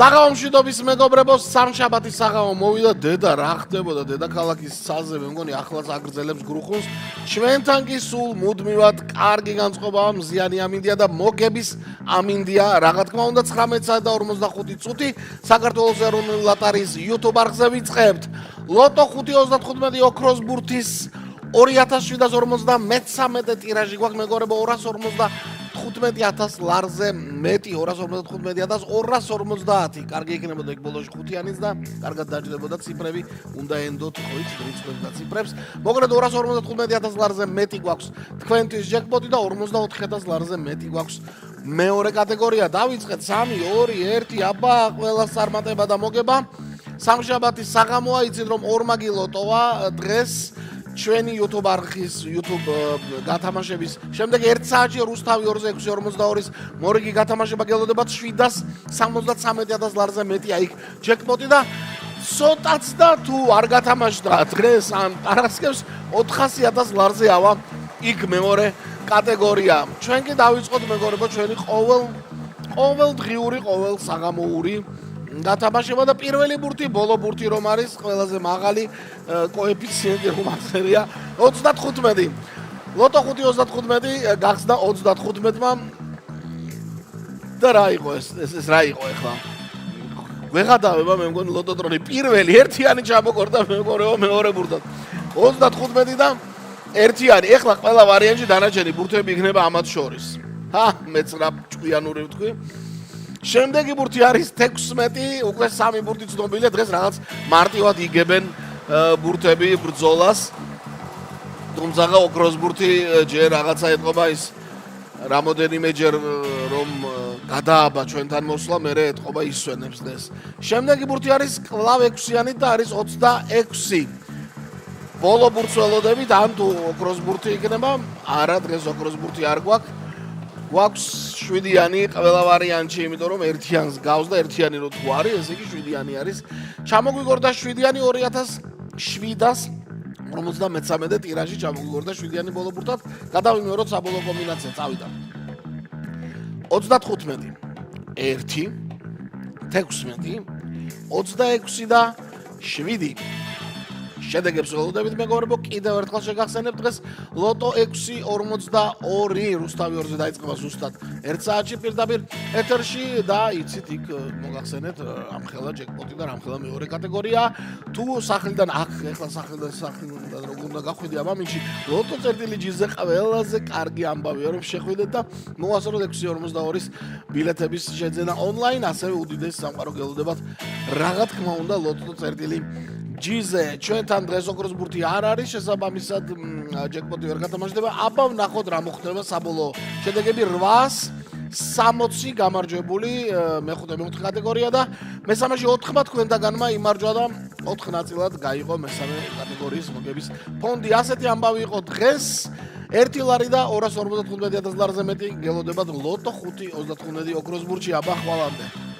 საღამო მშვიდობის მეგობრებო, სამშაბათის საღამო მოვიდა დედა რა ხდებოდა დედაქალაქის ცაზე, მე მგონი ახლაც აგრძელებს გრუხუნს. ჩვენთან კი სულ მუდმივად კარგი განწყობაა, მზიანი ამინდია და მოგების ამინდია. რა თქმა უნდა 19:45 წუთი საქართველოს ეროვნული ლოტარიის YouTube არხზე ვიწყებთ. ლოტო 535 ოქროს ბურთის 2753 ტირაჟი გვაქვს მეგობრებო, 255,000 ლარზე მეტი, 255,250. კარგი იქნებოდა იქ ბოლოში ხუთიანიც და კარგად დაჯდებოდა ციფრები, უნდა ენდოთ ხო იცით რიცხვებს და ციფრებს. მოკლედ 255,000 ლარზე მეტი გვაქვს თქვენთვის ჯეკპოტი და 44,000 ლარზე მეტი გვაქვს მეორე კატეგორია. დავიწყეთ 3 2 1 აბა ყველა წარმატება და მოგება. სამშაბათის საღამოა, იცით რომ ორმაგი ლოტოა დღეს ჩვენი YouTube არხის YouTube გათამაშების შემდეგ 1 საათში რუსთავი 2642-ის მორიგი გათამაშება გელოდებათ 773,000 ლარზე მეტია იქ ჯეკპოტი და ცოტაც და თუ არ გათამაშდა დღეს ან პარასკევს 400,000 ლარზე ავა იქ მეორე კატეგორია. ჩვენ კი დავიწყოთ მეგობრებო ჩვენი ყოველდღიური ყოველ საღამოური გათამაშება და პირველი ბურთი ბოლო ბურთი რომ არის ყველაზე მაღალი კოეფიციენტი რომ აღწერია 35. ლოტო 535 გახსნა 35-მა და რა იყო ეს რა იყო ახლა? ვეღადავება მე მგონი ლოტოტრონი პირველი ერთიანი ჩამოყორდა მეგობრებო მეორე ბურთად 35 და ერთიანი. ახლა ყველა ვარიანტში დანარჩენი ბურთები იქნება ამათ შორის. მეც რა ჭკვიანური ვთქვი. შემდეგი ბურთი არის 16, უკვე 3 ბურთი ცნობილია, დღეს რაღაც მარტივად იგებენ ბურთები ბრძოლას. თუმცა ოქროს ბურთი ჯერ რაღაცა ეთყობა ის რამოდენიმეჯერ რომ გადააბა ჩვენთან მოსვლა, მერე ეთყობა ისვენებს დღეს. შემდეგი ბურთი არის კლავ 6-იანი და არის 26. ბოლო ბურთს ველოდებით, ან თუ ოქროს ბურთი იქნება, არა დღეს ოქროს ბურთი არ გვაქვს. გვაქვს 7-იანი ყველა ვარიანტში, იმიტომ რომ ერთიანს გავს და ერთიანი რო თუ არის, ესე იგი 7-იანი არის. ჩამოგვიგორდა 7-იანი 2753 ტირაჟი ჩამოგვიგორდა 7-იანი ბოლო ბურთად. გადავიმეოროთ საბოლოო კომბინაცია, წავიდა. 35, 1, 16, 26 და 7. შედეგებს ველოდებით მეგობრებო, კიდევ ერთხელ შეგახსენებთ დღეს ლოტო 642 რუსთავი 2-ზე დაიწყება ზუსტად 1 საათში პირდაპირ ეთერში და იცით იქ მოგახსენეთ ამხელა ჯეკპოტი და ამხელა მეორე კატეგორია. თუ სახლიდან ახლა სახლიდან როგორ უნდა გახვიდე ამ ამინში ლოტო წერტილი ჯიზე ყველაზე კარგი ამბავია რომ შეხვიდეთ და მოასწოროთ 642-ის ბილეთების შეძენა ონლაინ, ასევე უდიდესი სამყარო გელოდებათ რა თქმა უნდა ლოტო წერტილი ჯიზე. ჩვენთან დღეს ოქროს ბურთი არ არის, შესაბამისად ჯეკპოტი ვერ გათამაშდება. აბა ვნახოთ რა მოხდება საბოლოო შედეგები. 860 გამარჯვებული მე-5 კატეგორია და მე-3-ში 4 თქვენთაგანმა იმარჯვა და 4 ნაწილად გაიყო მე-3 კატეგორიის მოგების ფონდი. ასეთი ამბავი იყო დღეს. 1 ლარი და 255,000 ლარზე მეტი გელოდებათ ლოტო 535 ოქროს ბურთში. აბა ხვალამდე.